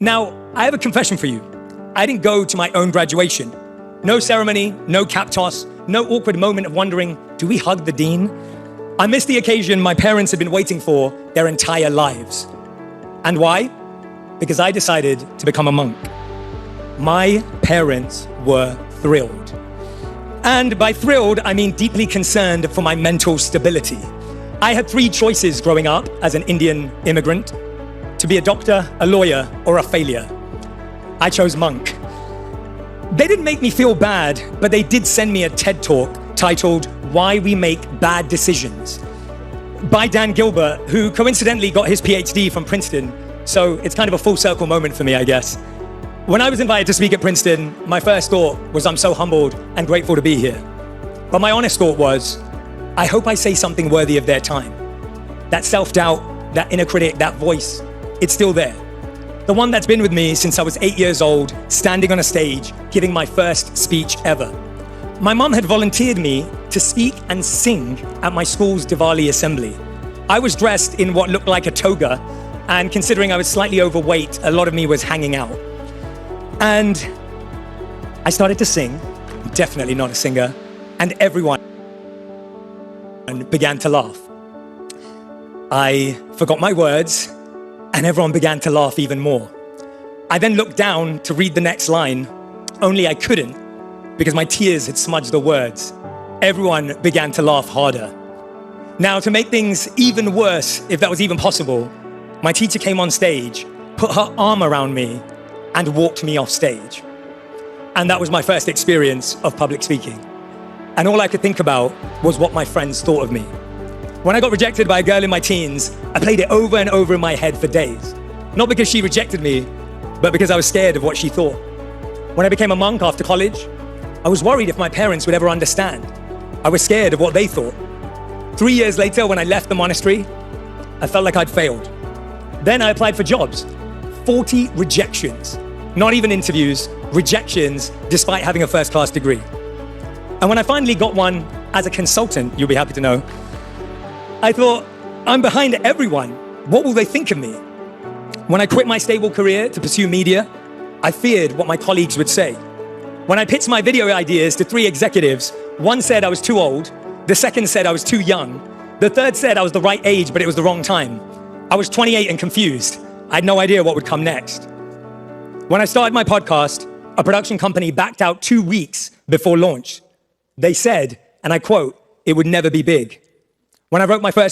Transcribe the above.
Now, I have a confession for you. I didn't go to my own graduation. No ceremony, no cap toss, no awkward moment of wondering, do we hug the dean? I missed the occasion my parents had been waiting for their entire lives. And why? Because I decided to become a monk. My parents were thrilled. And by thrilled, I mean deeply concerned for my mental stability. I had three choices growing up as an Indian immigrant: to be a doctor, a lawyer, or a failure. I chose monk. They didn't make me feel bad, but they did send me a TED Talk titled Why We Make Bad Decisions by Dan Gilbert, who coincidentally got his PhD from Princeton. So it's kind of a full circle moment for me, I guess. When I was invited to speak at Princeton, my first thought was I'm so humbled and grateful to be here. But my honest thought was, I hope I say something worthy of their time. That self-doubt, that inner critic, that voice, it's still there. The one that's been with me since I was 8 years old, standing on a stage, giving my first speech ever. My mom had volunteered me to speak and sing at my school's Diwali assembly. I was dressed in what looked like a toga, and considering I was slightly overweight, a lot of me was hanging out. And I started to sing, definitely not a singer, and everyone began to laugh. I forgot my words, and everyone began to laugh even more. I then looked down to read the next line, only I couldn't because my tears had smudged the words. Everyone began to laugh harder. Now, to make things even worse, if that was even possible, my teacher came on stage, put her arm around me, and walked me off stage. And that was my first experience of public speaking. And all I could think about was what my friends thought of me. When I got rejected by a girl in my teens, I played it over and over in my head for days. Not because she rejected me, but because I was scared of what she thought. When I became a monk after college, I was worried if my parents would ever understand. I was scared of what they thought. 3 years later, when I left the monastery, I felt like I'd failed. Then I applied for jobs. 40 rejections. Not even interviews, rejections, despite having a first-class degree. And when I finally got one as a consultant, you'll be happy to know, I thought, I'm behind everyone. What will they think of me? When I quit my stable career to pursue media, I feared what my colleagues would say. When I pitched my video ideas to 3 executives, one said I was too old, the second said I was too young, the third said I was the right age, but it was the wrong time. I was 28 and confused. I had no idea what would come next. When I started my podcast, a production company backed out 2 weeks before launch. They said, and I quote, it would never be big. When I wrote my first